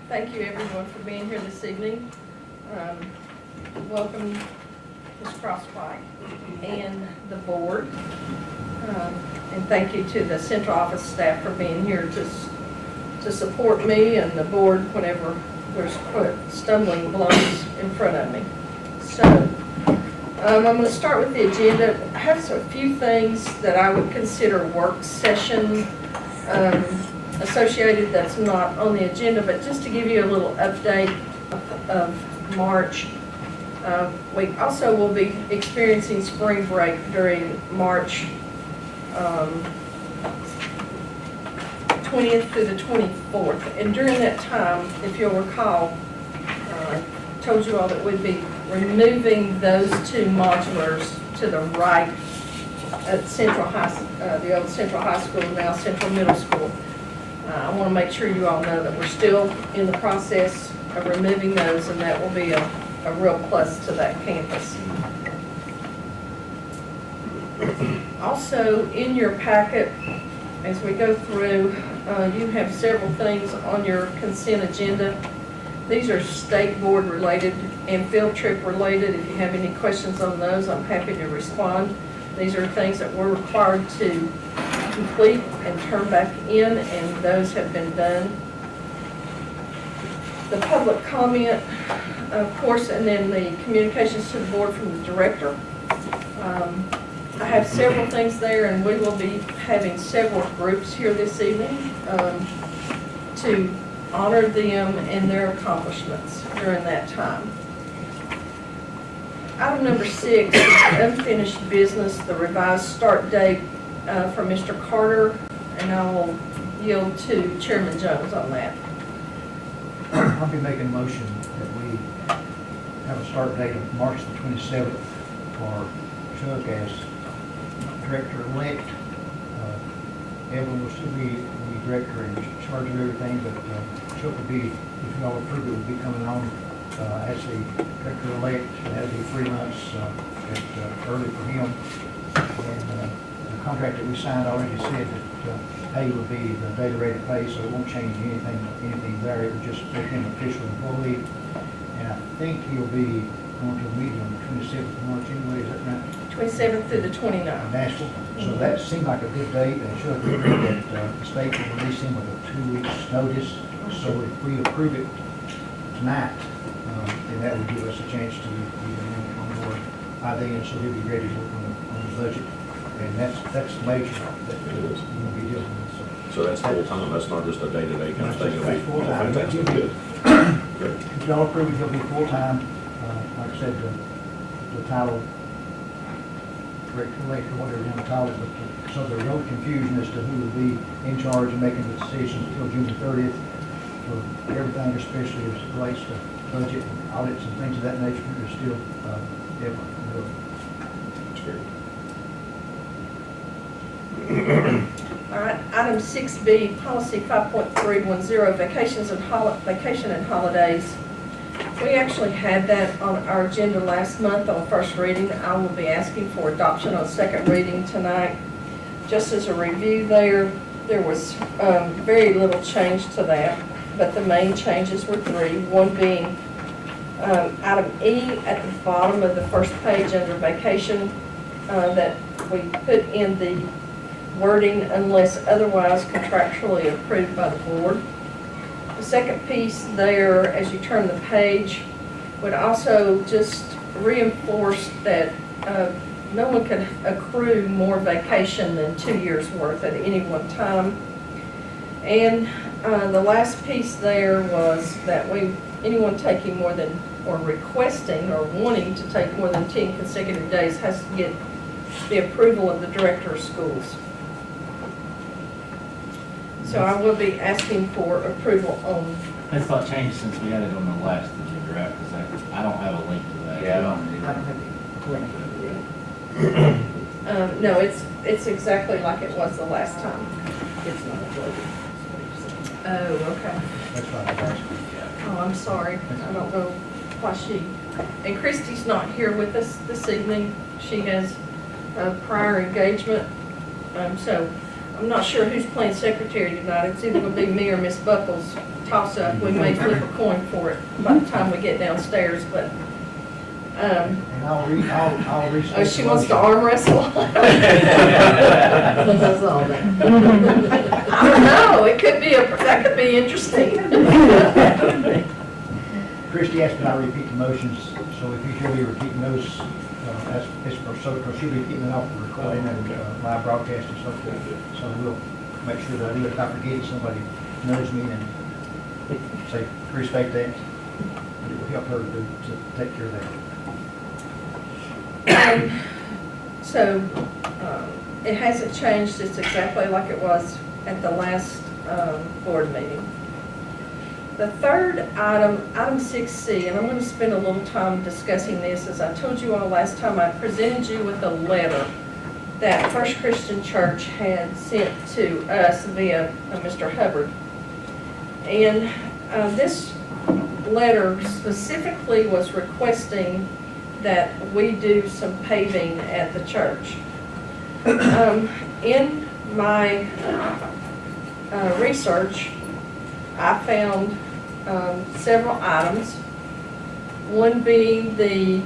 Thank you everyone for being here this evening. Welcome Ms. Crosswhite and the board. And thank you to the central office staff for being here to support me and the board whenever there's stumbling blocks in front of me. So I'm going to start with the agenda. I have a few things that I would consider work session associated that's not on the agenda, but just to give you a little update of March. We also will be experiencing spring break during March 20th through the 24th. And during that time, if you'll recall, I told you all that we'd be removing those two modulars to the right at Central High, the old Central High School, now Central Middle School. I want to make sure you all know that we're still in the process of removing those, and that will be a real plus to that campus. Also, in your packet, as we go through, you have several things on your consent agenda. These are state board related and field trip related. If you have any questions on those, I'm happy to respond. These are things that we're required to complete and turn back in, and those have been done. The public comment, of course, and then the communications to the board from the director. I have several things there, and we will be having several groups here this evening to honor them and their accomplishments during that time. Item number 6 is unfinished business, the revised start date for Mr. Carter, and I will yield to Chairman Jones on that. I'll be making a motion that we have a start date of March the 27th for Chuck as director-elect. Evelyn will still be the director in charge of everything, but Chuck will be, if you all approve it, will be coming on as the director-elect. That'll be 3 months early for him. And the contract that we signed already said that pay will be the daily rate of pay, so it won't change anything there. It will just make him an official employee. And I think he'll be going to a meeting on the 27th of March anyway, is that right? 27th through the 29th. Nashville. So that seemed like a good date, and Chuck agreed that the state will release him with a 2 weeks notice. So if we approve it tonight, then that would give us a chance to get him on board by then, so he'll be ready to work on the budget. And that's major that we'll be dealing with. So that's full-time, that's not just a day-to-day kind of thing? That's full-time. Fantastic, good. Great. If y'all approve it, he'll be full-time. Like I said, the title, director-elect or whatever you want to call it, but so there's no confusion as to who will be in charge of making the decisions until June the 30th for everything, especially as it relates to budget and audits and things of that nature. There's still Evelyn. That's great. All right, item 6B, policy 5.310, vacation and holidays. We actually had that on our agenda last month on first reading. I will be asking for adoption on second reading tonight. Just as a review there was very little change to that, but the main changes were 3. One being item E at the bottom of the first page under vacation, that we put in the wording unless otherwise contractually approved by the board. The second piece there, as you turn the page, would also just reinforce that no one can accrue more vacation than 2 years worth at any one time. And the last piece there was that anyone taking more than, or requesting or wanting to take more than 10 consecutive days has to get the approval of the director of schools. So I will be asking for approval on. That's not changed since we had it on the last agenda, right? Because I don't have a link to that. Yeah, I don't have No, it's exactly like it was the last time. It's not uploaded. Oh, okay. That's what I was asking. Oh, I'm sorry. I don't know why and Christy's not here with us this evening. She has a prior engagement. So I'm I'm not sure who's playing secretary tonight. It's either gonna be me or Miss Buckles. Toss up. We may flip a coin for it by the time we get downstairs, but, And I'll restate. oh, she the wants to motion. arm wrestle? That's all that. I don't know. It could be that could be interesting. Christie asked that I repeat the motions, so if you should be repeating those, because she'll be keeping it off the recording and live broadcast and so forth. So we'll make sure that I do it. If I forget, somebody knows me and say, restate that. It will help her to take care of that. So, it hasn't changed. It's exactly like it was at the last board meeting. The third item, item 6C, and I'm going to spend a little time discussing this. As I told you all last time, I presented you with a letter that First Christian Church had sent to us via Mr. Hubbard. And this letter specifically was requesting that we do some paving at the church. In my research, I found several items, one being the,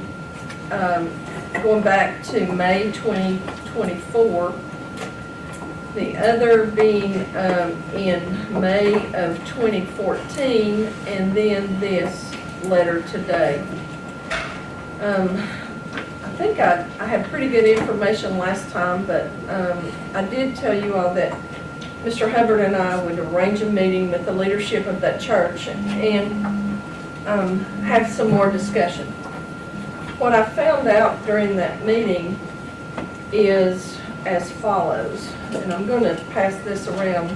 going back to May 2024, the other being in May of 2014, and then this letter today. I think I had pretty good information last time, but I did tell you all that Mr. Hubbard and I would arrange a meeting with the leadership of that church and have some more discussion. What I found out during that meeting is as follows, and I'm going to pass this around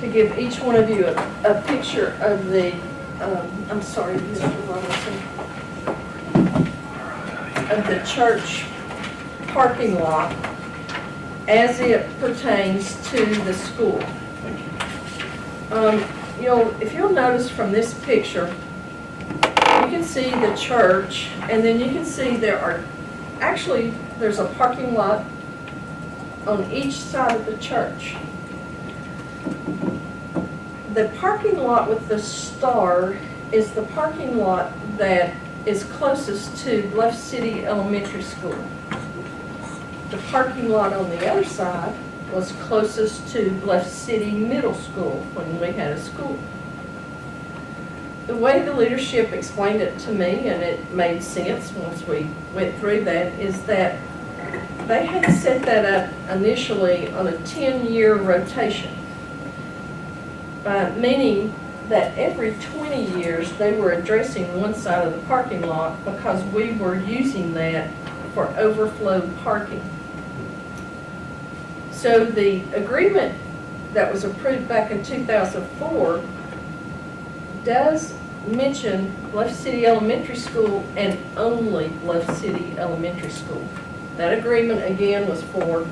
to give each one of you a picture of the, I'm sorry, Mr. Robinson, of the church parking lot as it pertains to the school. If you'll notice from this picture, you can see the church, and then you can see there's a parking lot on each side of the church. The parking lot with the star is the parking lot that is closest to Bluff City Elementary School. The parking lot on the other side was closest to Bluff City Middle School when we had a school. The way the leadership explained it to me, and it made sense once we went through that, is that they had set that up initially on a 10-year rotation, meaning that every 20 years they were addressing one side of the parking lot because we were using that for overflow parking. So the agreement that was approved back in 2004 does mention Bluff City Elementary School and only Bluff City Elementary School. That agreement again was for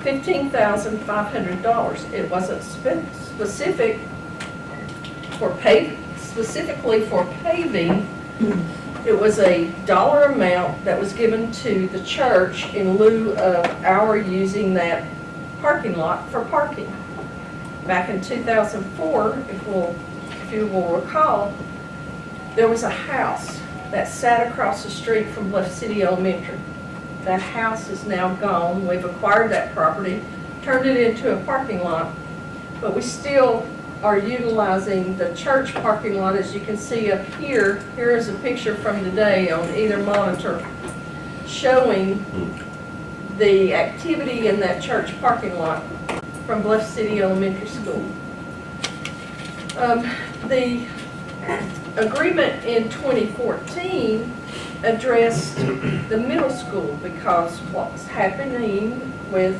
$15,500. It wasn't specifically for paving. It was a dollar amount that was given to the church in lieu of our using that parking lot for parking. Back in 2004, if you will recall, there was a house that sat across the street from Bluff City Elementary. That house is now gone. We've acquired that property, turned it into a parking lot, but we still are utilizing the church parking lot. As you can see up here, here is a picture from today on either monitor showing the activity in that church parking lot from Bluff City Elementary School. The agreement in 2014 addressed the middle school because what was happening with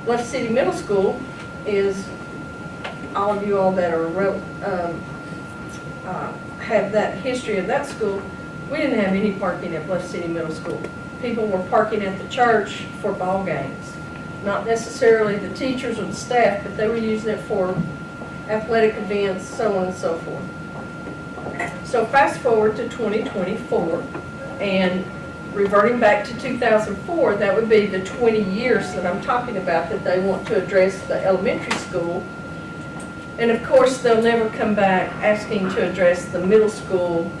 Bluff City Middle School is all of you all that are have that history of that school, we didn't have any parking at Bluff City Middle School. People were parking at the church for ball games. Not necessarily the teachers or the staff, but they were using it for athletic events, so on and so forth. So fast forward to 2024, and reverting back to 2004, that would be the 20 years that I'm talking about that they want to address the elementary school. And of course, they'll never come back asking to address the middle school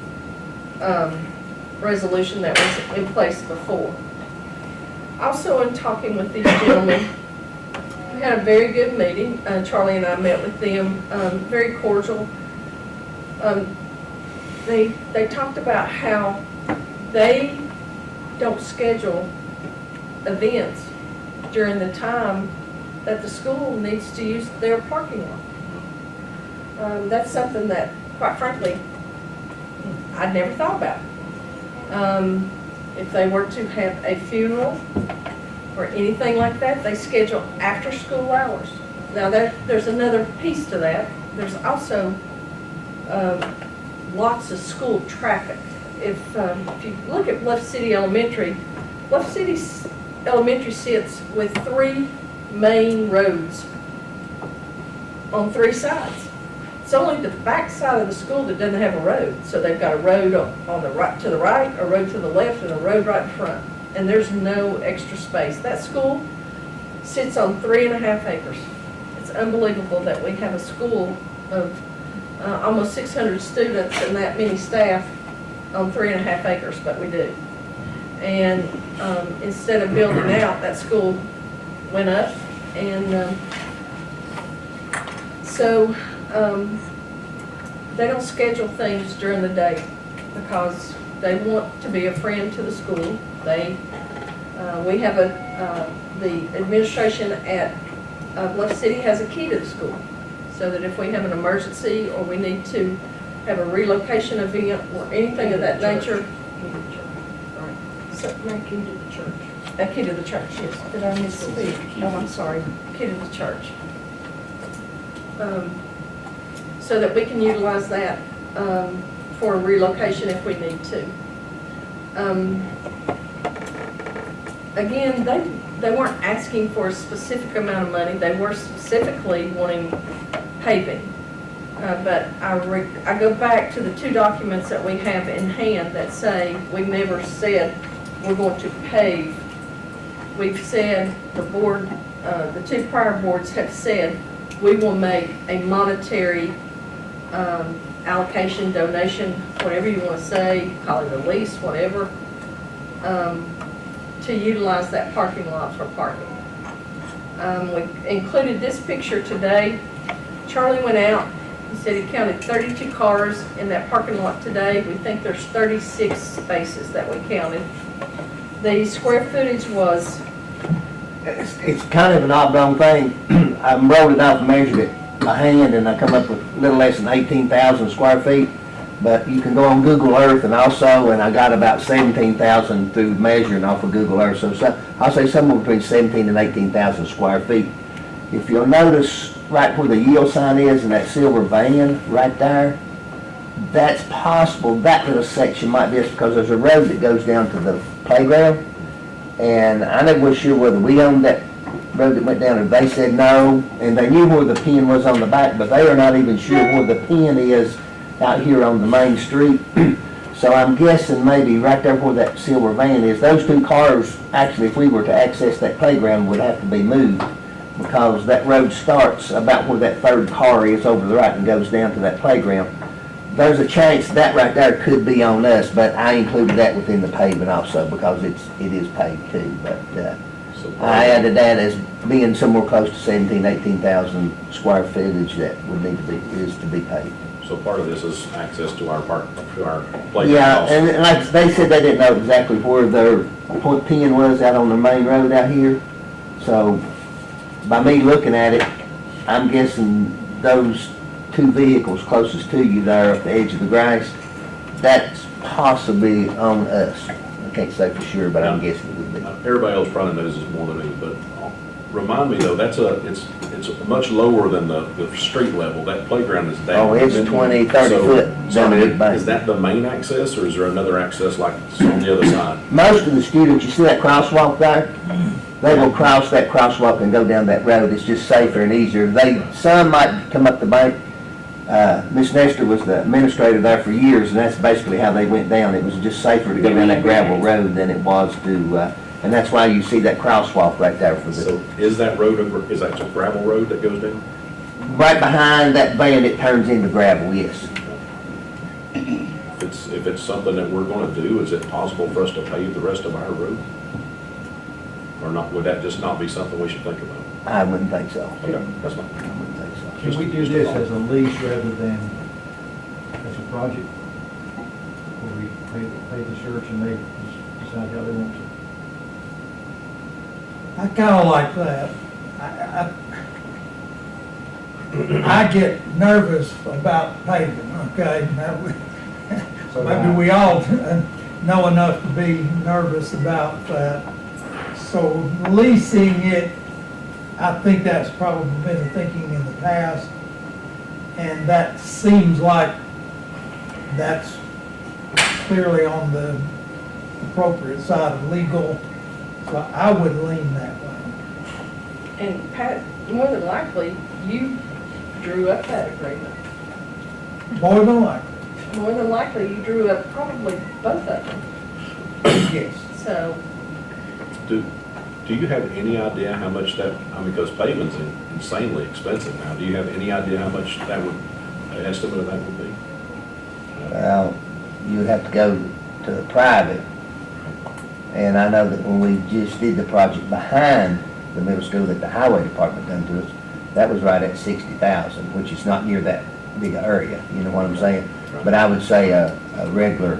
resolution that was in place before. Also, in talking with these gentlemen, we had a very good meeting. Charlie and I met with them, very cordial. They talked about how they don't schedule events during the time that the school needs to use their parking lot. That's something that, quite frankly, I'd never thought about. If they were to have a funeral or anything like that, they schedule after school hours. Now, there's another piece to that. There's also lots of school traffic. If you look at Bluff City Elementary, Bluff City Elementary sits with 3 main roads on 3 sides. It's only the back side of the school that doesn't have a road. So they've got a road on the right, to the right, a road to the left, and a road right in front. And there's no extra space. That school sits on 3.5 acres. It's unbelievable that we have a school of almost 600 students and that many staff on 3.5 acres, but we do. And instead of building out, that school went up. And so they don't schedule things during the day because they want to be a friend to the school. We have the administration at Bluff City has a key to the school, so that if we have an emergency or we need to have a relocation event or anything of that nature. Right. So, Key to the church. a key to the church, yes. Did I misspeak? Oh, I'm sorry. Key to the church. So that we can utilize that for relocation if we need to. Again, they weren't asking for a specific amount of money. They were specifically wanting paving. But I go back to the 2 documents that we have in hand that say we never said we're going to pave. We've said the board, the 2 prior boards have said we will make a monetary allocation, donation, whatever you want to say, call it a lease, whatever, to utilize that parking lot for parking. We included this picture today. Charlie went out. He said he counted 32 cars in that parking lot today. We think there's 36 spaces that we counted. The square footage was... It's kind of an odd thing. I wrote it out and measured it by hand, and I come up with a little less than 18,000 square feet. But you can go on Google Earth and I got about 17,000 through measuring off of Google Earth. So I'll say somewhere between 17 and 18,000 square feet. If you'll notice right where the yield sign is in that silver van right there, that's possible that little section might be just because there's a road that goes down to the playground. And I never was sure whether we owned that road that went down, and they said no, and they knew where the pin was on the back, but they are not even sure where the pin is out here on the main street. So I'm guessing maybe right there where that silver van is, those 2 cars, actually, if we were to access that playground, would have to be moved, because that road starts about where that 3rd car is over the right and goes down to that playground. There's a chance that right there could be on us, but I included that within the paving also because it is paved too. But I added that as being somewhere close to 17,000, 18,000 square footage that would need to be paved. So part of this is access to our playground. Yeah, also. and like they said, they didn't know exactly where their pin was out on the main road out here. So by me looking at it, I'm guessing those 2 vehicles closest to you there at the edge of the grass, that's possibly on us. I can't say for sure, but I'm guessing it would be. Everybody else probably knows this more than me, but remind me though, it's much lower than the street level. That playground is down. Oh, it's 20, 30 foot down the big bank. Is that the main access, or is there another access like on the other side? Most of the students, you see that crosswalk there? They will cross that crosswalk and go down that road. It's just safer and easier. Some might come up the bank Miss Nestor was the administrator there for years, and that's basically how they went down. It was just safer to go down that gravel road than it was to, and that's why you see that crosswalk right there for the, So is that road, is that a gravel road that goes down? right behind that bend, it turns into gravel, yes. If it's something that we're gonna do, is it possible for us to pave the rest of our road? Or not, would that just not be something we should think about? I wouldn't think so. Okay, that's fine. I wouldn't think so. Can we do this as a lease rather than as a project? Where we pay the church and they decide how they want to? I kinda like that. I get nervous about paving, okay? So Maybe we all know enough to be nervous about that. So leasing it, I think that's probably been the thinking in the past. And that seems like that's clearly on the appropriate side of legal. So I would lean that way. And Pat, more than likely, you drew up that agreement. More than likely, More than likely, you drew up probably both of them. yes. So, Do you have any idea how much that, I mean, because paving's insanely expensive now. Do you have any idea how much that would, an estimate of that would be? Well, you would have to go to the private. And I know that when we just did the project behind the middle school that the highway department done to us, that was right at 60,000, which is not near that big a area, you know what I'm saying? But I would say a regular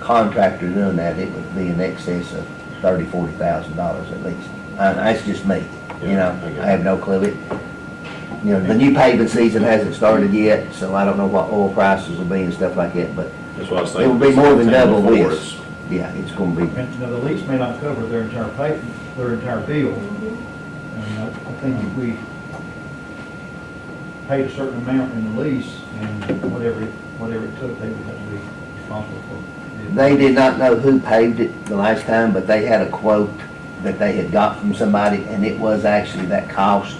contractor doing that, it would be in excess of $30,000-$40,000 at least. That's just me, you know, I have no clue. You know, the new paving season hasn't started yet, so I don't know what oil prices will be and stuff like that, but That's what I was it thinking. will be more than double Before this. Yeah, it's gonna be. And, you know, the lease may not cover their entire their entire bill. mhm. And I think if we paid a certain amount in the lease and whatever it took, they would have to be responsible for it. They did not know who paved it the last time, but they had a quote that they had got from somebody, and it was actually that cost.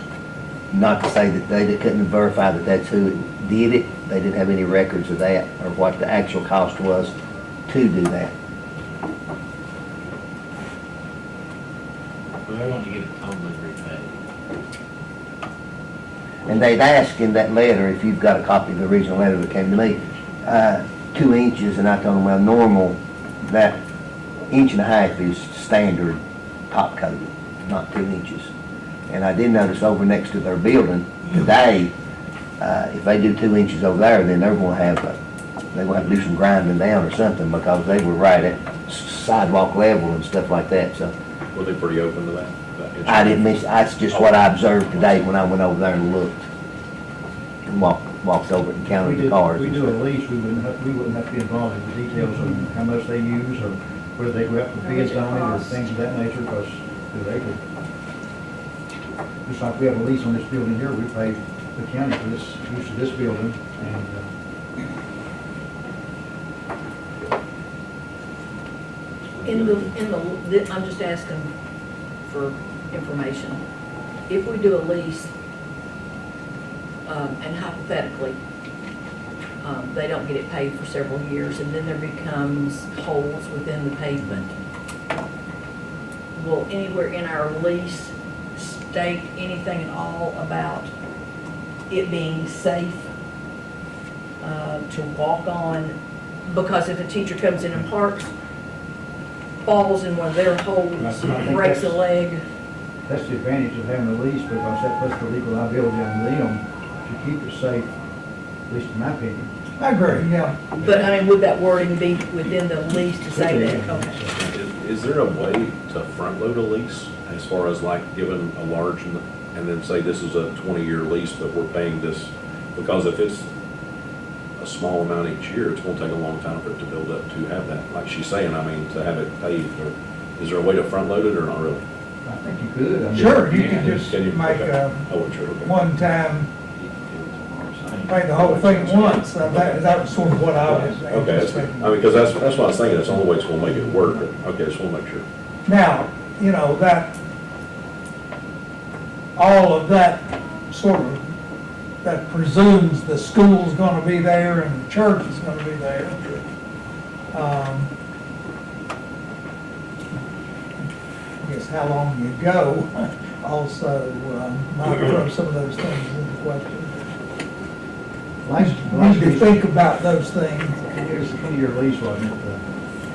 Not to say that they couldn't verify that that's who did it. They didn't have any records of that or what the actual cost was to do that. But I want to get it totally repaid. And they'd asked in that letter, if you've got a copy of the original letter that came to me, 2 inches, and I told them, well, normal, that 1.5 inches is standard top coating, not 2 inches. And I did notice over next to their building today, if they do 2 inches over there, then they're gonna have to do some grinding down or something, because they were right at sidewalk level and stuff like that, so. Were they pretty open to that? I didn't miss, that's just what I observed today when I went over there and looked. And walked over and counted the cars. We and do a stuff. lease, we wouldn't have to be involved in the details of how much they use or whether they go out for How bids much it on it or costs. things of that nature, because they could. Just like we have a lease on this building here, we pay the county for this, use of this building, and, I'm just asking for information. If we do a lease, and hypothetically, they don't get it paid for several years, and then there becomes holes within the pavement, will anywhere in our lease state anything at all about it being safe to walk on? Because if a teacher comes in and parks, falls in one of their holes, I think breaks a that's- leg, that's the advantage of having a lease, because that puts the legal liability on them to keep it safe, at least in my opinion. I agree, yeah. but I mean, would that wording be within the lease to say that? Okay. Is there a way to front load a lease as far as like giving a large, and then say this is a 20-year lease, but we're paying this? Because if it's a small amount each year, it's gonna take a long time for it to build up to have that, like she's saying, I mean, to have it paved, or is there a way to front load it or not really? I think you could. I mean, Sure, you could just Can you- make okay. a I wasn't sure, okay. one-time, pay the whole thing once. That was sort of what I was Okay, that's good. thinking. I mean, because that's what I was thinking, that's the only way it's gonna make it work, but, okay, just wanna make sure. Now, you know, that, all of that sort of that presumes the school's gonna be there and the church is gonna be there. I guess how long you go also might throw some of those things into question. We need to think about those things. It was a 20-year lease, wasn't it?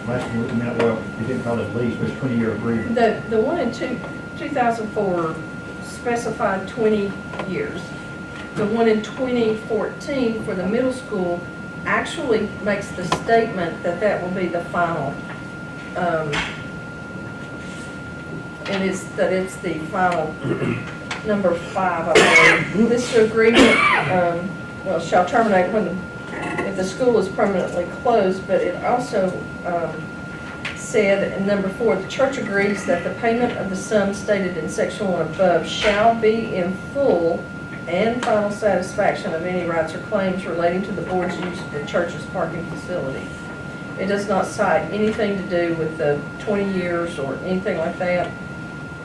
The last one, I mean, well, you didn't call it lease, but it's 20-year agreement. The one in 2004 specified 20 years. The one in 2014 for the middle school actually makes the statement that that will be the final. And it's the final number 5, I believe. This agreement, shall terminate if the school is permanently closed, but it also said in number 4, the church agrees that the payment of the sum stated in section 1 above shall be in full and final satisfaction of any rights or claims relating to the board's use of the church's parking facility. It does not cite anything to do with the 20 years or anything like that.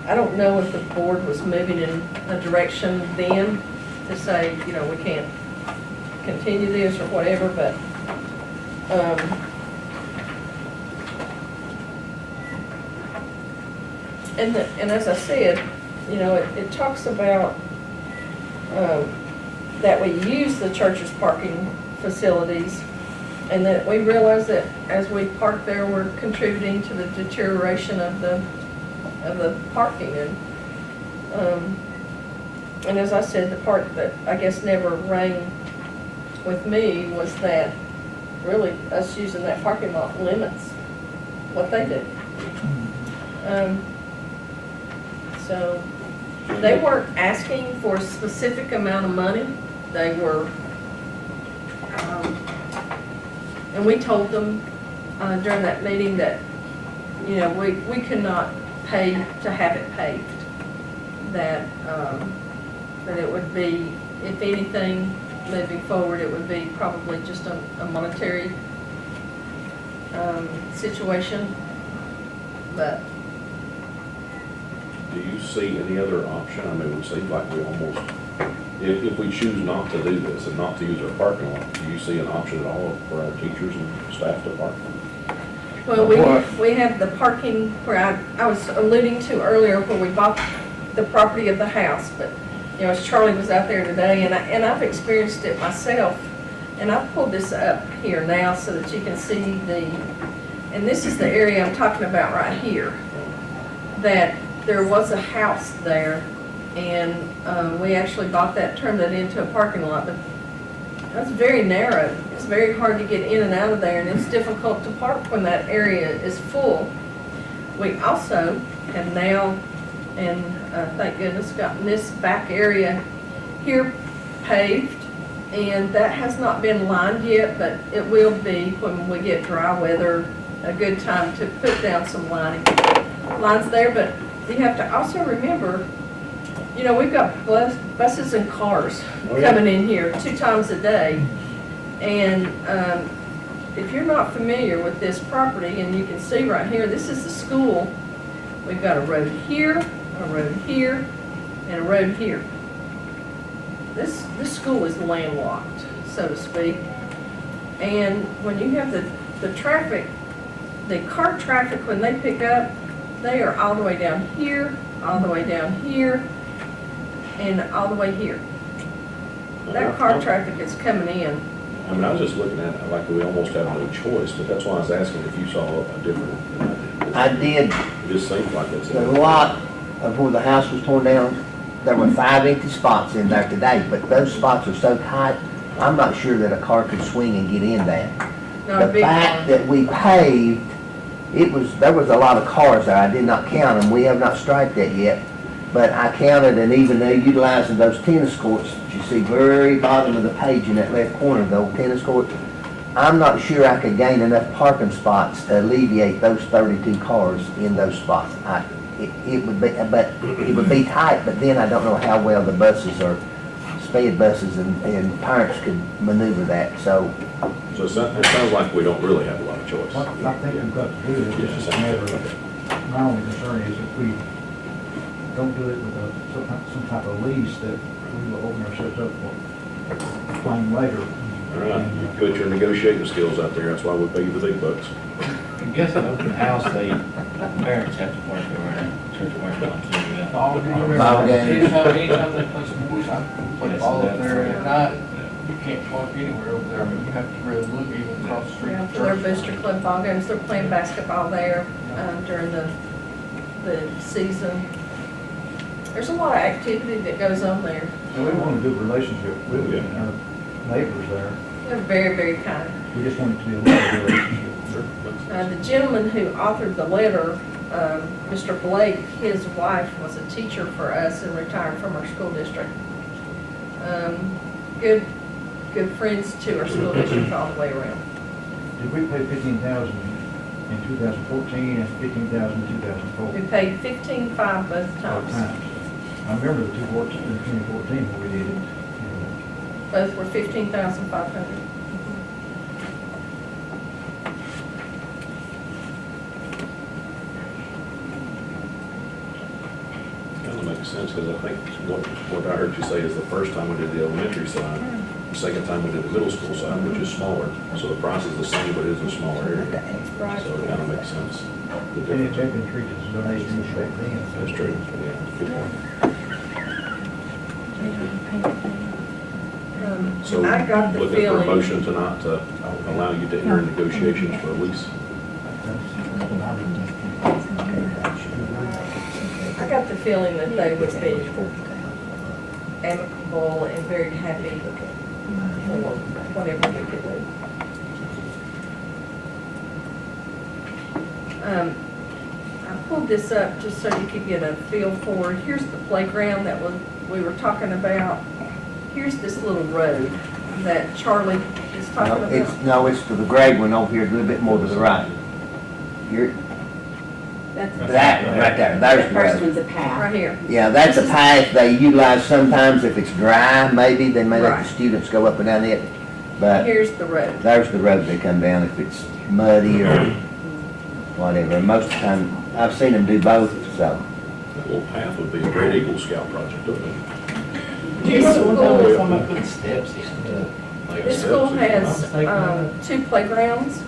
I don't know if the board was moving in a direction then to say, we can't continue this or whatever, but and as I said, it talks about that we use the church's parking facilities, and that we realize that as we park there, we're contributing to the deterioration of the parking. And as I said, the part that I guess never rang with me was that really us using that parking lot limits what they do. So they weren't asking for a specific amount of money. They were, and we told them during that meeting that, we could not pay to have it paved. That it would be, if anything, moving forward, it would be probably just a monetary situation. But Do you see any other option? I mean, it seems like we almost, if we choose not to do this and not to use our parking lot, do you see an option at all for our teachers and staff to park? well, we have the parking where I was alluding to earlier, where we bought the property of the house, but as Charlie was out there today, and I've experienced it myself, and I've pulled this up here now so that you can see and this is the area I'm talking about right here, that there was a house there, and we actually bought that, turned that into a parking lot, but that's very narrow. It's very hard to get in and out of there, and it's difficult to park when that area is full. We also have now, and thank goodness, gotten this back area here paved, and that has not been lined yet, but it will be when we get dry weather, a good time to put down some lines there. But you have to also remember, we've got buses and cars coming in here 2 times a day, and if you're not familiar with this property, and you can see right here, this is the school. We've got a road here, a road here, and a road here. This school is landlocked, so to speak. And when you have the traffic, the car traffic, when they pick up, they are all the way down here, all the way down here, and all the way here. That car traffic is coming in. I mean, I was just looking at it like we almost have no choice, but that's why I was asking if you saw a different. I did. It just seems like it's. The lot of where the house was torn down, there were 5 empty spots in there today, but those spots are so tight, I'm not sure that a car could swing and get in there. Not a The big fact car. that we paved, there was a lot of cars there. I did not count them. We have not striped that yet. But I counted, and even though utilizing those tennis courts that you see very bottom of the page in that left corner, the old tennis court, I'm not sure I could gain enough parking spots to alleviate those 32 cars in those spots. It would be tight, but then I don't know how well the buses or sped buses and parents could maneuver that. So it sounds like we don't really have a lot of choice. What I think we've got to do is, it's just a matter of, my only concern is if we don't do it with some type of lease, that we will open ourselves up for explain later. All right, you put your negotiating skills out there, that's why we pay you the big bucks. I guess an open house, parents have to park around, church parking lot too, yeah. Ball game. Ball game. Anytime they play sports, I play ball up there at night. You can't park anywhere over there. I mean, you have to really look even across the street. Yeah, from for their church. booster club ball games, they're playing basketball there during the season. There's a lot of activity that goes on there. And we want a good relationship with our neighbors there. They're very, very kind. We just want it to be a lovely relationship. Sure. The gentleman who authored the letter, Mr. Blake, his wife was a teacher for us and retired from our school district. Good friends to our school district all the way around. Did we pay $15,000 in 2014 and $15,000 in 2004? We paid $15,500 both times. I remember the 2014 when we did it. Both were $15,500. Kind of makes sense, because I think what I heard you say is the first time we did the elementary side, the second time we did the middle school side, which is smaller. So the price is the same, but it's a smaller area. Right. So it kind of makes sense. The And it's difference. been treated as a donation back then. That's true, yeah, good point. So I got the looking for a feeling, motion tonight to allow you to enter negotiations for a lease. I got the feeling that they would be amicable and very happy for whatever we could do. I pulled this up just so you could get a feel for it. Here's the playground that we were talking about. Here's this little road that Charlie is talking about. No, it's to the grade one over here, a little bit more to the right. Here, that one right there, there's The the first road. one's a path. Right here. Yeah, that's a path they utilize sometimes if it's dry, maybe, they may let Right. the students go up and down it. But Here's the road. there's the road they come down if it's muddy or whatever. Most of the time, I've seen them do both, so. That little path would be a great Eagle Scout project, wouldn't it? This school, Talking about putting steps in. this school has two playgrounds.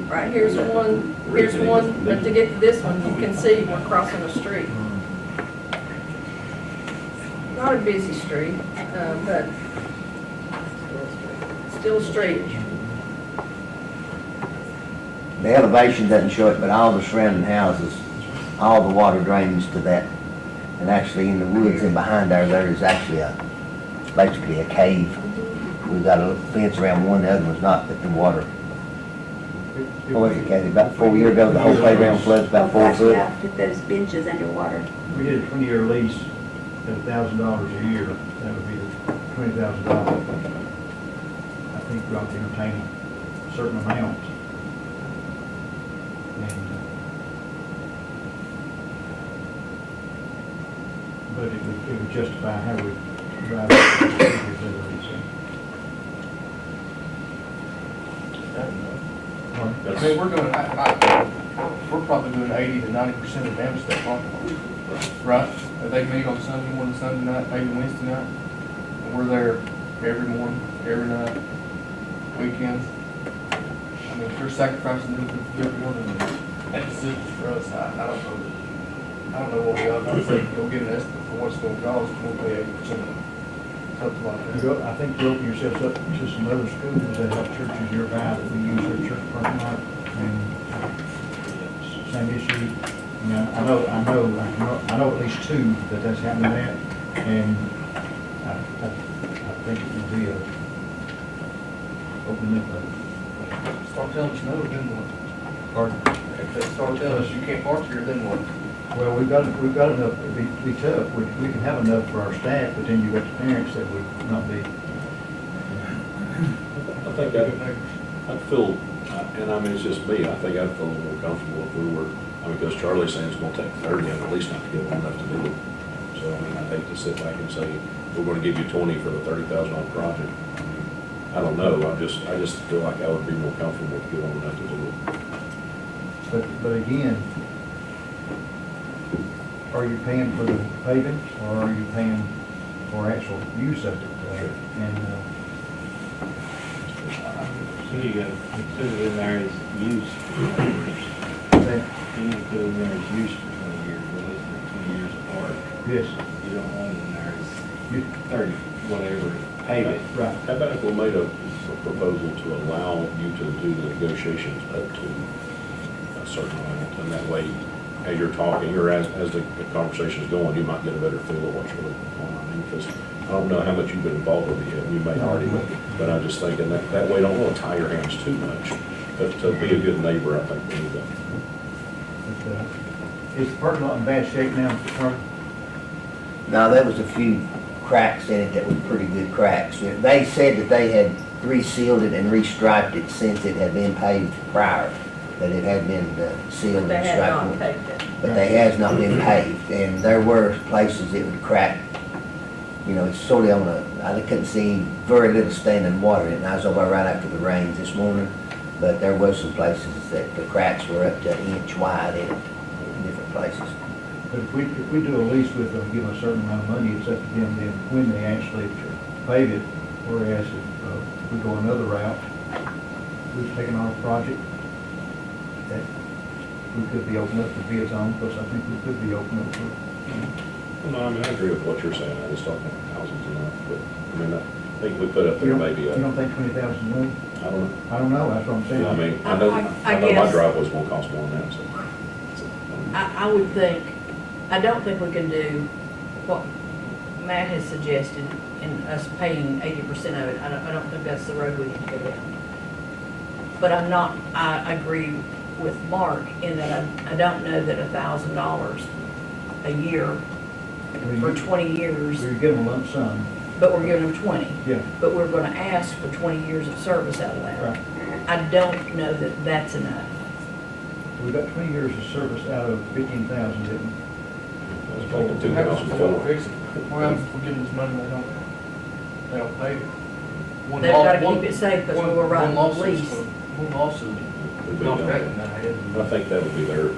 Right, here's one, but to get to this one, you can see we're crossing a street. Not a busy street, but still a street. The elevation doesn't show it, but all the surrounding houses, all the water drains to that. And actually in the woods and behind there is actually basically a cave. We've got a fence around one, the other one's not, but the water. What was it, Kathy, about 4 years ago, the whole playground floods about 4 Gosh, foot? yeah, put those benches underwater. We did a 20-year lease at $1,000 a year. That would be the $20,000. I think we ought to entertain a certain amount. And, but it would justify how we drive it. That's- I mean, we're probably doing 80 to 90% of the damage to that parking lot. Right? If they meet on Sunday morning, Sunday night, maybe Wednesday night, and we're there every morning, every night, weekends. I mean, if you're sacrificing them for everyone, and that's decision for us. I don't know what we ought to do. Go get an estimate for what's going to cost, we'll pay 80% of it. Something like that. I think you open yourselves up to some other schools that have churches nearby that we use their church parking lot, and same issue. I mean, I know at least two that's happened at, and I think it would be open up Start telling us no, then what? pardon. If they start telling us you can't park here, then what? Well, we've got enough, it'd be tough, we can have enough for our staff, but then you've got the parents that would not be. I think I'd feel, and I mean, it's just me, I think I'd feel a little more comfortable if we were, I mean, because Charlie's saying it's gonna take 30, and at least not to give them enough to do it. So, I mean, I'd hate to sit back and say, we're gonna give you 20 for the $30,000 project. I mean, I don't know, I just feel like I would be more comfortable if you want enough to do it. But again, are you paying for the paving, or are you paying for actual use of it? And, So you got, put it in there as use. that, You need to put it in there as use for 20 years, we're listing it 20 years apart. yes, You don't want it in there you, as 30, whatever, pave it. right. How about if we made a proposal to allow you to do the negotiations up to a certain amount? And that way, as you're talking, or as the conversation is going, you might get a better feel of what you're looking for. I mean, because I don't know how much you've been involved with it yet, you may already, but I'm just thinking that way, don't want to tie your hands too much. But to be a good neighbor, I think we need to. But, is the parking lot in bad shape now, Charlie? No, there was a few cracks in it that were pretty good cracks. They said that they had resealed it and restriped it since it had been paved prior, that it had been sealed But and they had not striped. paved it. But they has not been paved, and there were places it would crack. You know, it's sort of on I couldn't see very little standing water in it, and I was over right after the rains this morning, but there was some places that the cracks were up to an inch wide in it, in different places. But if we do a lease with them, give them a certain amount of money, it's up to them then when they actually pave it. Whereas if we go another route, we've taken on a project that we could be open up for bids on, because I think we could be open up for. No, I mean, I agree with what you're saying, I just don't think thousands enough, but, I mean, I think we put up there maybe You don't think 20,000 million? I don't know. I don't know, that's what I'm saying. I mean, I I know my guess- driveway's gonna cost more than that, so. I would think, I don't think we can do what Matt has suggested in us paying 80% of it. I don't think that's the road we need to go down. But I agree with Mark in that I don't know that $1,000 a year I mean, for 20 years, You give them a lump sum, but we're giving them 20. yeah, But we're gonna ask for 20 years of service out of that. right. I don't know that that's enough. We got 20 years of service out of 15,000, didn't we? Let's take the What happens if they don't 2004. fix it? What happens if we give them this money and they don't pay it? One They've law- gotta one- keep it safe because one- we're writing a one lawsuit's lease. for- One lawsuit, Would be not done. that in that head. I think that would be their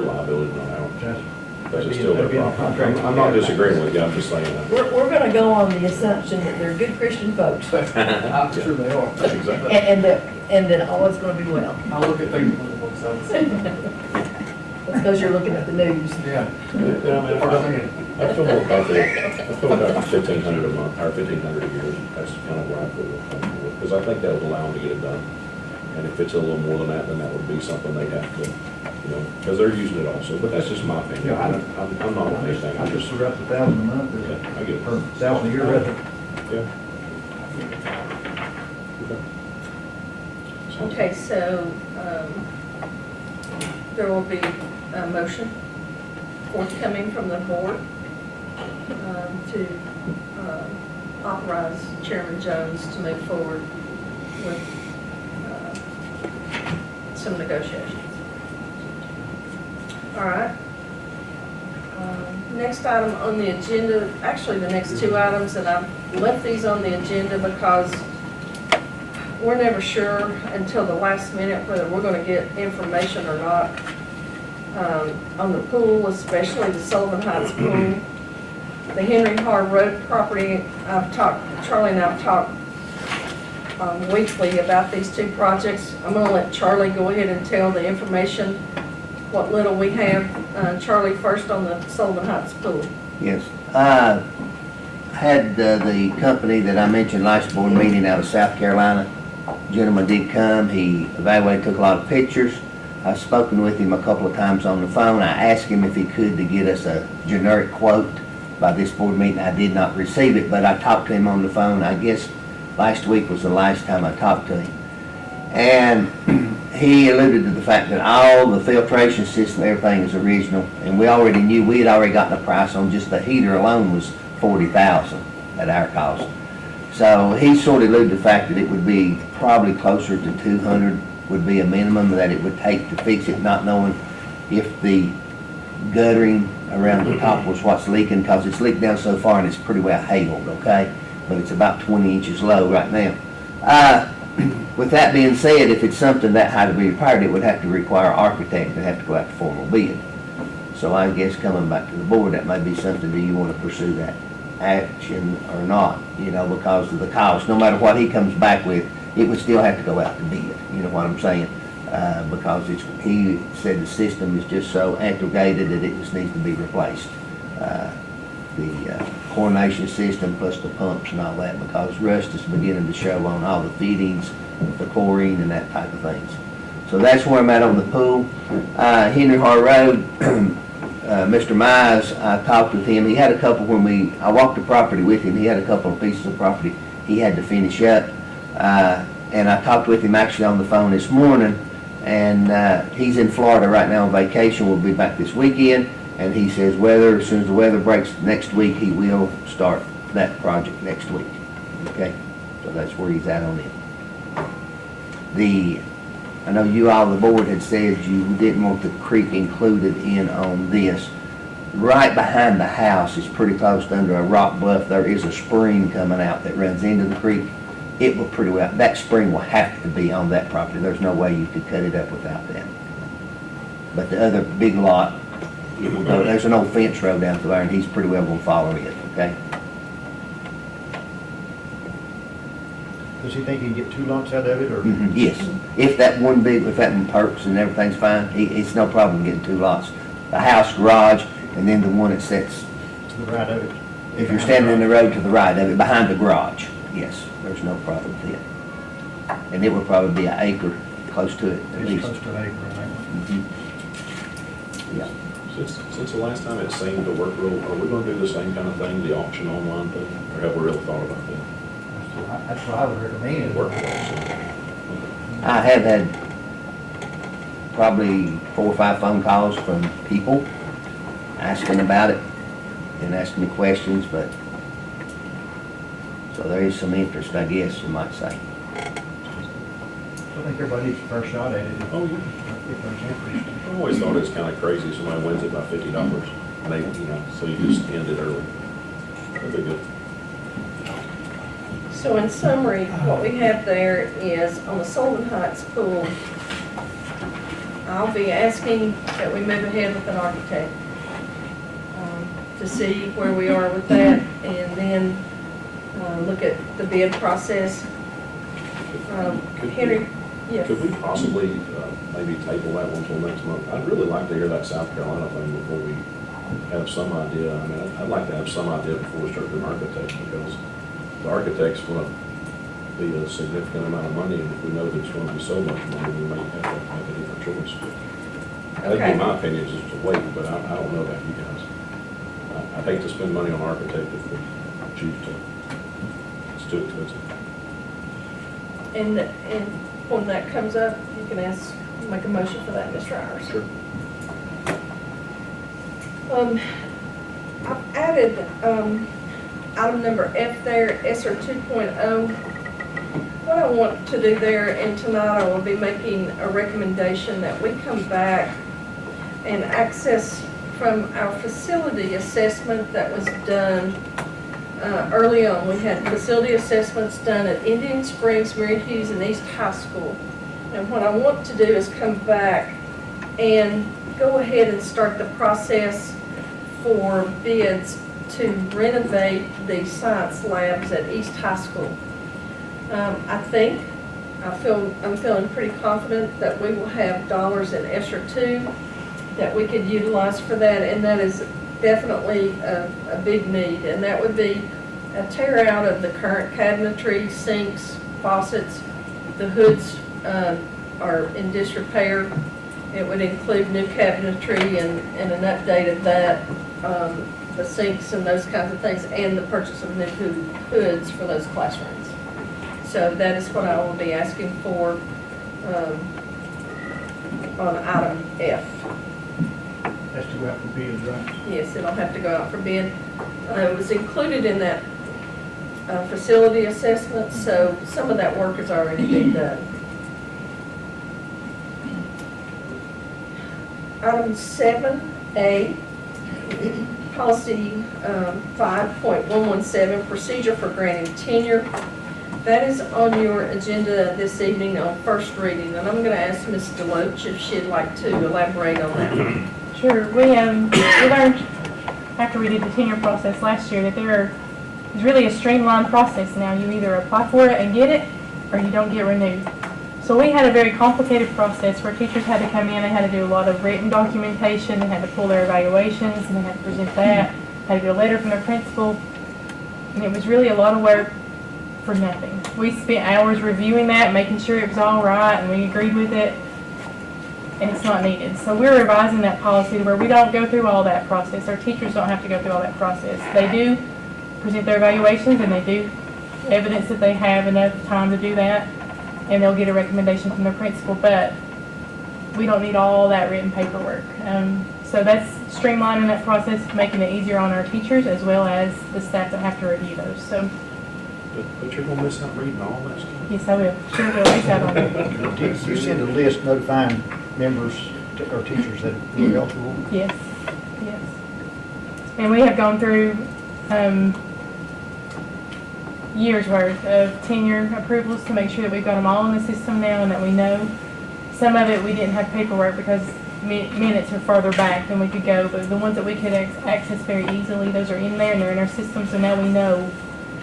liability, not ours. That's- Because it's that'd be- still their that'd be in the property. contract. I'm not disagreeing with you, I'm just saying. We're gonna go on the assumption that they're good Christian folks I'm sure they are. That's exactly. and that all is gonna be well. I look at things on one side of the same. That's because you're looking at the news. Yeah. Yeah, I mean, I feel more confident, I feel about 1,500 a month, or 1,500 a year, that's kind of where I feel more comfortable with, because I think that would allow them to get it done. And if it's a little more than that, then that would be something they'd have to, you know, because they're using it also, but that's just my opinion. Yeah, I'm not on anything, I I'm just just, figure out the 1,000 a month, yeah, I get it. or 1,000 a year, rather. Yeah. Okay. Okay, so, there will be a motion forthcoming from the board to authorize Chairman Jones to move forward with some negotiations. All right. Next item on the agenda, actually the next two items, and I've left these on the agenda because we're never sure until the last minute whether we're going to get information or not on the pool, especially the Sullivan Heights pool. The Henry Hard Road property, Charlie and I've talked weekly about these two projects. I'm going to let Charlie go ahead and tell the information, what little we have. Charlie, first on the Sullivan Heights pool. Yes. I had the company that I mentioned last board meeting out of South Carolina. Gentleman did come, he evaluated, took a lot of pictures. I've spoken with him a couple of times on the phone. I asked him if he could to get us a generic quote by this board meeting. I did not receive it, but I talked to him on the phone. I guess last week was the last time I talked to him. And he alluded to the fact that all the filtration system, everything is original. And we already knew, we had already gotten a price on just the heater alone was $40,000 at our cost. So he sort of alluded to the fact that it would be probably closer to 200 would be a minimum that it would take to fix it, not knowing if the guttering around the top was what's leaking, because it's leaked down so far and it's pretty well hailed, okay? But it's about 20 inches low right now. With that being said, if it's something that high to be repaired, it would have to require an architect and have to go out to formal bid. So I guess coming back to the board, that may be something, do you want to pursue that action or not, because of the cost. No matter what he comes back with, it would still have to go out to bid, you know what I'm saying? Because he said the system is just so antiquated that it just needs to be replaced. The coordination system plus the pumps and all that, because rust is beginning to show on all the fittings, the chlorine and that type of things. So that's where I'm at on the pool. Henry Hart Road, Mr. Mize, I talked with him. He had a couple I walked the property with him. He had a couple of pieces of property he had to finish up. And I talked with him actually on the phone this morning, and he's in Florida right now on vacation. We'll be back this weekend. And he says as soon as the weather breaks next week, he will start that project next week. Okay? So that's where he's at on it. I know you all, the board, had said you didn't want the creek included in on this. Right behind the house is pretty close to under a rock bluff. There is a spring coming out that runs into the creek. It will pretty well, that spring will have to be on that property. There's no way you could cut it up without that. But the other big lot, it will go, there's an old fence road down through there, and he's pretty well gonna follow it, okay? Does he think he can get 2 lots out of it, or? Yes. If that one perks and everything's fine, it's no problem getting 2 lots. The house, garage, and then the one that sits, To the right of it? if you're standing in the road to the right of it, behind the garage, yes, there's no problem with it. And it would probably be an acre, close to it, at It's least. close to an acre, I think. Mhm. Yeah. Since the last time it seemed to work real, are we gonna do the same kind of thing, the auction online thing? Or have we really thought about that? That's what I would recommend. It worked well, so. I have had probably 4 or 5 phone calls from people asking about it and asking me questions, so there is some interest, I guess you might say. I think everybody needs a fair shot at it. Oh, yeah. If there's interest. I always thought it was kind of crazy, somebody wins it by $50, and they, so you just end it early. That'd be good. So in summary, what we have there is on the Sullivan Heights pool, I'll be asking that we move ahead with an architect to see where we are with that, and then look at the bid process. Henry, yes. Could we possibly maybe table that one till next month? I'd really like to hear that South Carolina thing before we have some idea. I mean, I'd like to have some idea before we start doing architects, because the architect's going to be a significant amount of money, and if we know that it's going to be so much money, we may have to make a different choice. That'd Okay. be my opinion, just to wait, but I don't know about you guys. I'd hate to spend money on architect if we choose to. It's too expensive. And when that comes up, you can make a motion for that, Mr. Ayers. Sure. I've added, item number F there, ESER 2.0. What I want to do there, and tonight I will be making a recommendation that we come back and access from our facility assessment that was done early on. We had facility assessments done at Indian Springs, Mary Hughes, and East High School. And what I want to do is come back and go ahead and start the process for bids to renovate the science labs at East High School. I'm feeling pretty confident that we will have dollars in ESER 2 that we could utilize for that, and that is definitely a big need. And that would be a tear out of the current cabinetry, sinks, faucets. The hoods are in disrepair. It would include new cabinetry and an update of that, the sinks and those kinds of things, and the purchase of new hoods for those classrooms. So that is what I will be asking for on item F. Has to go out for bids, right? Yes, it'll have to go out for bid. It was included in that facility assessment, so some of that work has already been done. Item 7A, policy 5.117, procedure for granting tenure. That is on your agenda this evening on first reading, and I'm going to ask Ms. Deloach if she'd like to elaborate on that. Sure. We learned after we did the tenure process last year that there are It's really a streamlined process now. You either apply for it and get it, or you don't get renewed. So we had a very complicated process where teachers had to come in, they had to do a lot of written documentation, they had to pull their evaluations, and they had to present that, had to get a letter from their principal, and it was really a lot of work for nothing. We spent hours reviewing that, making sure it was all right, and we agreed with it, and it's not needed. So we're revising that policy to where we don't go through all that process. Our teachers don't have to go through all that process. They do present their evaluations, and they do evidence that they have enough time to do that, and they'll get a recommendation from their principal, but we don't need all that written paperwork. So that's streamlining that process, making it easier on our teachers as well as the staff that have to review those. So, But you're gonna miss out reading all that stuff. yes, I will. Sure will. Reach out on it. You send a list notifying members or teachers that you're eligible? Yes, yes. And we have gone through years worth of tenure approvals to make sure that we've got them all in the system now and that we know. Some of it we didn't have paperwork because minutes are farther back than we could go, but the ones that we could access very easily, those are in there and they're in our system, so now we know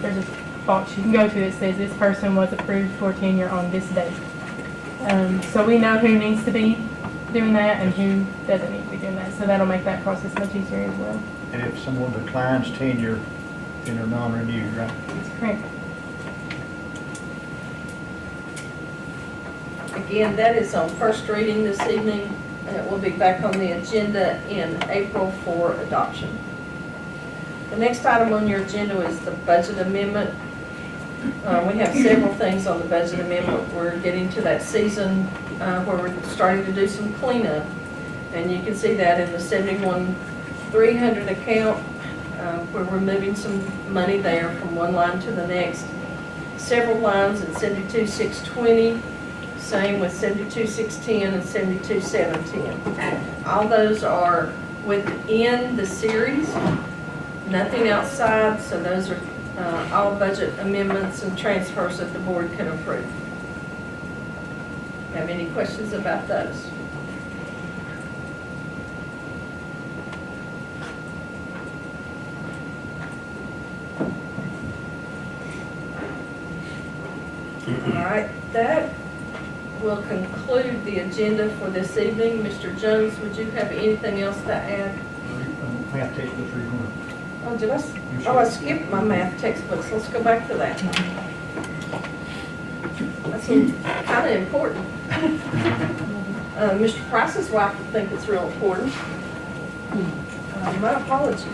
there's a box you can go to that says this person was approved for tenure on this date. So we know who needs to be doing that and who doesn't need to be doing that, so that'll make that process much easier as well. And if someone declines tenure, then they're non-renewed, right? That's correct. Again, that is on first reading this evening, and it will be back on the agenda in April for adoption. The next item on your agenda is the budget amendment. We have several things on the budget amendment. We're getting to that season where we're starting to do some cleanup, and you can see that in the 71,300 account, where we're moving some money there from one line to the next. Several lines at 72,620. Same with 72,610 and 72,710. All those are within the series, nothing outside, so those are all budget amendments and transfers that the board can approve. Have any questions about those? All right, that will conclude the agenda for this evening. Mr. Jones, would you have anything else to add? Math textbooks, are you going Oh, did I skipped my math textbooks. Let's go back to that. That's kind of important. Mr. Price's wife would think it's real important. My apologies.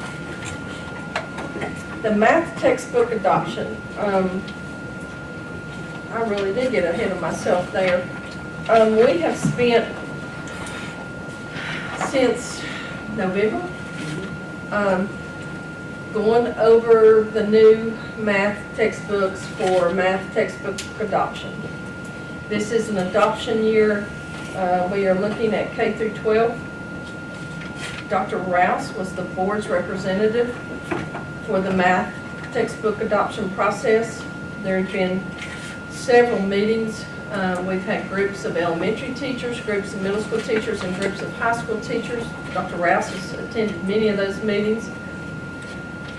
The math textbook adoption. I really did get ahead of myself there. We have spent since November going over the new math textbooks for math textbook adoption. This is an adoption year. We are looking at K through 12. Dr. Rouse was the board's representative for the math textbook adoption process. There have been several meetings. We've had groups of elementary teachers, groups of middle school teachers, and groups of high school teachers. Dr. Rouse has attended many of those meetings.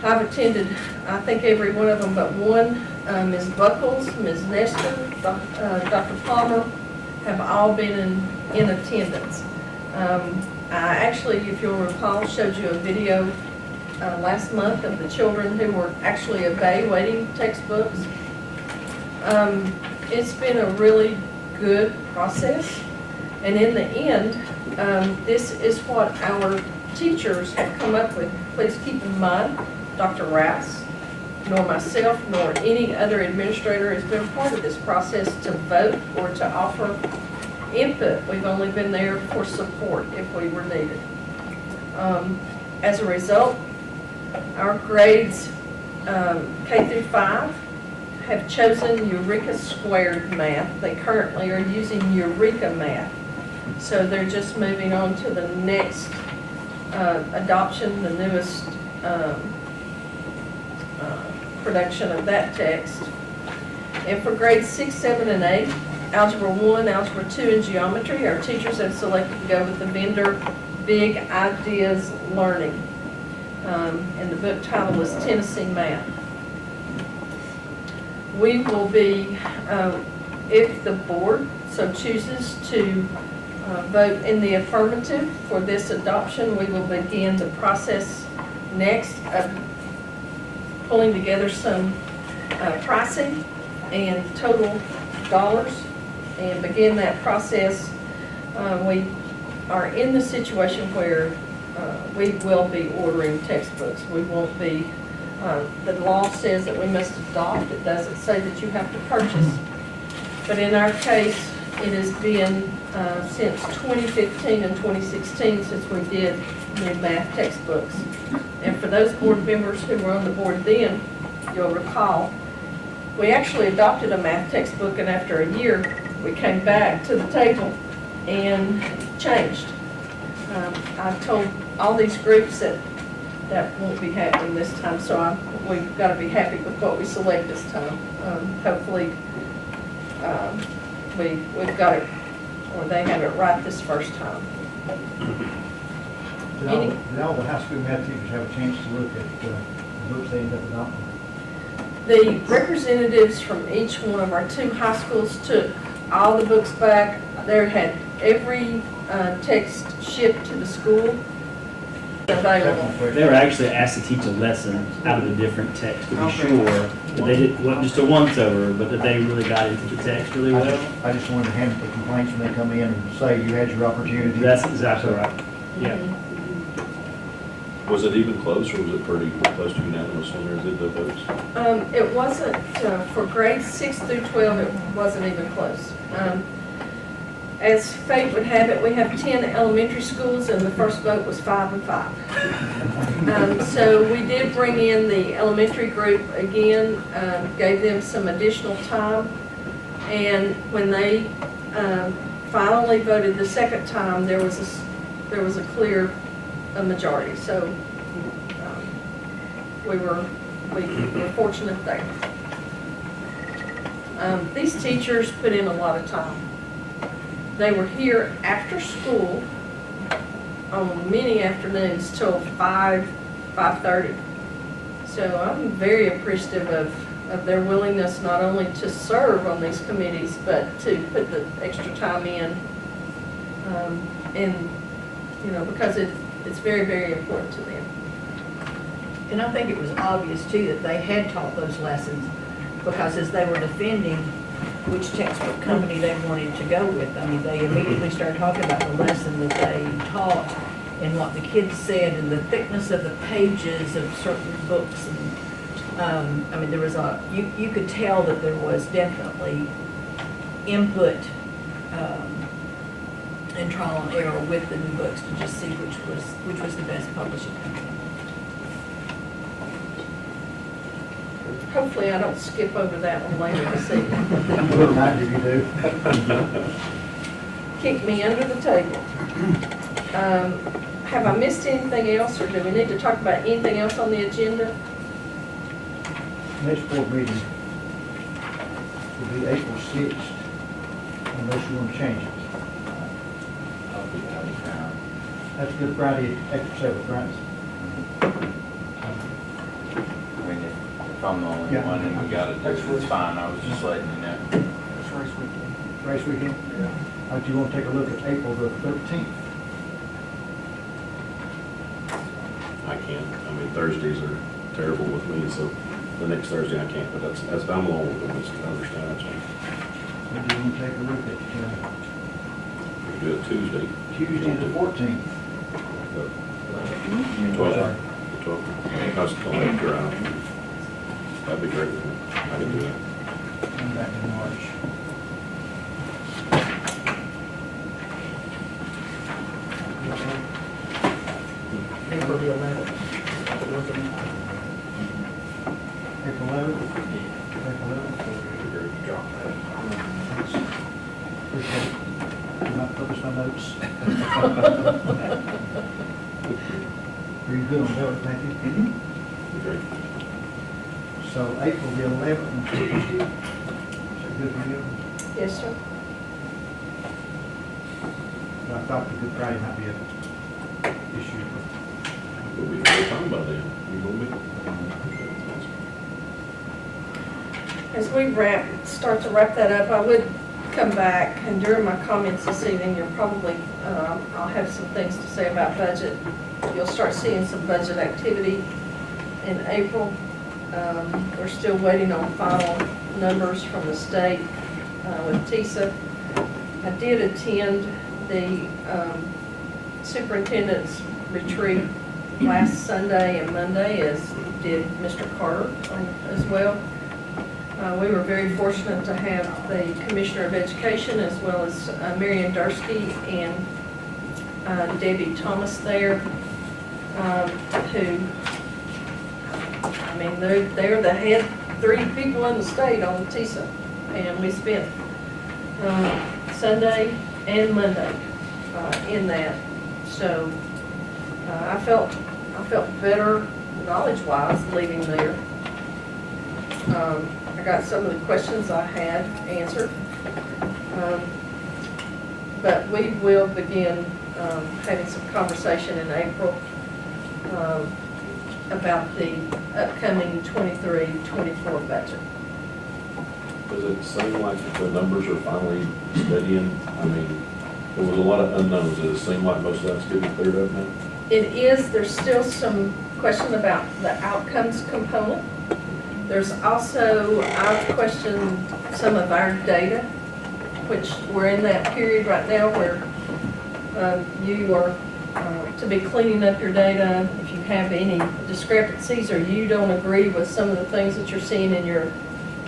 I've attended, I think, every one of them but one. Ms. Buckles, Ms. Nestor, Dr. Palmer have all been in attendance. I actually, if you'll recall, showed you a video last month of the children who were actually evaluating textbooks. It's been a really good process, and in the end, this is what our teachers have come up with. Please keep in mind, Dr. Rouse, nor myself, nor any other administrator has been part of this process to vote or to offer input. We've only been there for support if we were needed. As a result, our grades K through 5 have chosen Eureka Squared Math. They currently are using Eureka Math. So they're just moving on to the next adoption, the newest production of that text. And for grades 6, 7, and 8, Algebra 1, Algebra 2, and Geometry, our teachers have selected to go with the vendor Big Ideas Learning. And the book title is Tennessee Math. We will be, if the board so chooses to vote in the affirmative for this adoption, we will begin the process next of pulling together some pricing and total dollars and begin that process. We are in the situation where we will be ordering textbooks. We won't be, the law says that we must adopt. It doesn't say that you have to purchase. But in our case, it has been since 2015 and 2016 since we did new math textbooks. And for those board members who were on the board then, you'll recall, we actually adopted a math textbook, and after a year, we came back to the table and changed. I told all these groups that that won't be happening this time, so we've got to be happy with what we select this time. Hopefully, we've got it, or they have it right this first time. Did all the high school math teachers have a chance to look at the books they ended up adopting? The representatives from each one of our 2 high schools took all the books back. They had every text shipped to the school available. They were actually asked to teach a lesson out of a different text to be sure that they didn't, wasn't just a once over, but that they really got into the text really well. I just wanted to handle the complaints when they come in and say you had your opportunity. That's exactly right. Yeah. Was it even close, or was it pretty close to unanimous when they did the votes? It wasn't, for grades 6 through 12, it wasn't even close. As fate would have it, we have 10 elementary schools, and the first vote was 5 and 5. So we did bring in the elementary group again, gave them some additional time, and when they finally voted the second time, there was a clear majority. So we were fortunate there. These teachers put in a lot of time. They were here after school on many afternoons till 5:30. So I'm very appreciative of their willingness not only to serve on these committees, but to put the extra time in. And, you know, because it's very, very important to them. And I think it was obvious too that they had taught those lessons, because as they were defending which textbook company they wanted to go with, I mean, they immediately started talking about the lesson that they taught and what the kids said and the thickness of the pages of certain books. And I mean, there was you could tell that there was definitely input and trial and error with the new books to just see which was the best publishing company. Hopefully I don't skip over that one later this evening. I wouldn't mind if you do. Kick me under the table. Have I missed anything else, or do we need to talk about anything else on the agenda? Next board meeting will be April 6th, unless you want to change it. I'll be out of town. That's Good Friday, April 7th, right? I mean, if I'm the only Yeah. one and we got it, it's fine, I was just letting you know. That's race weekend. Race weekend? Yeah. Do you want to take a look at April the 13th? I can't. I mean, Thursdays are terrible with me, so the next Thursday I can't, but that's I'm alone with them, I understand that. Or do you want to take a look at We can do it Tuesday. Tuesday the 14th? The 12th. That's the 12th, you're out. That'd be great with me. I can do that. I'm back in March. April the 11th. April 11th? April 11th? That'd be great. Drop that. Appreciate it. Did not publish my notes. Are you good on that one, Matthew? Be great. So April the 11th on Tuesday. Is that good for you? Yes, sir. I thought the Good Friday might be an issue. We'll be full time by then. You gonna be? as we start to wrap that up, I would come back, and during my comments this evening, you'll probably, I'll have some things to say about budget. You'll start seeing some budget activity in April. We're still waiting on final numbers from the state with TISA. I did attend the superintendent's retreat last Sunday and Monday, as did Mr. Carter as well. We were very fortunate to have the Commissioner of Education as well as Marion Dursky and Debbie Thomas there, who, I mean, they're the head 3 people in the state on TISA, and we spent Sunday and Monday in that. So I felt better knowledge-wise leaving there. I got some of the questions I had answered. But we will begin having some conversation in April about the upcoming 23-24 budget. Does it seem like the numbers are finally steadying? I mean, there was a lot of unknowns. Does it seem like most of that's getting cleared up now? It is, there's still some question about the outcomes component. There's also, I've questioned some of our data, which we're in that period right now where you are to be cleaning up your data. If you have any discrepancies or you don't agree with some of the things that you're seeing in your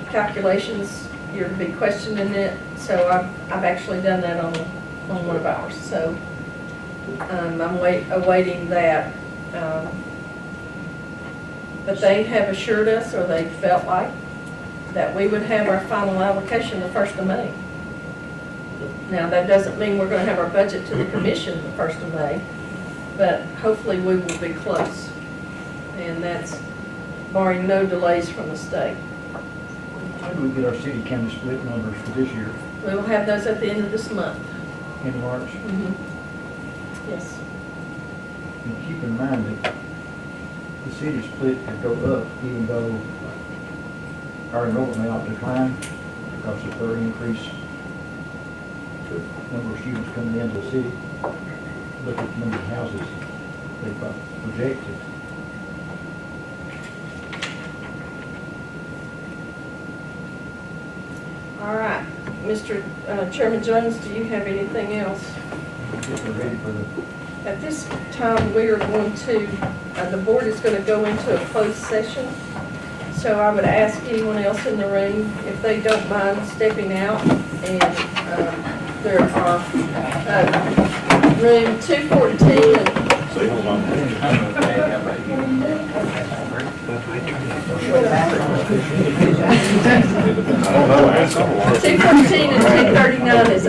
calculations, you're to be questioning it. So I've actually done that on one of ours. So I'm awaiting that. But they have assured us, or they felt like, that we would have our final allocation the 1st of May. Now, that doesn't mean we're going to have our budget to the commission the 1st of May, but hopefully we will be close. And that's barring no delays from the state. How do we get our city-county split numbers for this year, We will have those at the end of this month. in March? Yes. And keep in mind that the city split could go up even though our enrollment may not decline because of their increased number of students coming into the city. Look at the number of houses they've got projected. All right. Mr. Chairman Jones, do you have anything else? I guess we're ready for the At this time, we are going to, the board is going to go into a closed session. So I would ask anyone else in the room if they don't mind stepping out. And there are room 214 and So you want to 214 and 239 is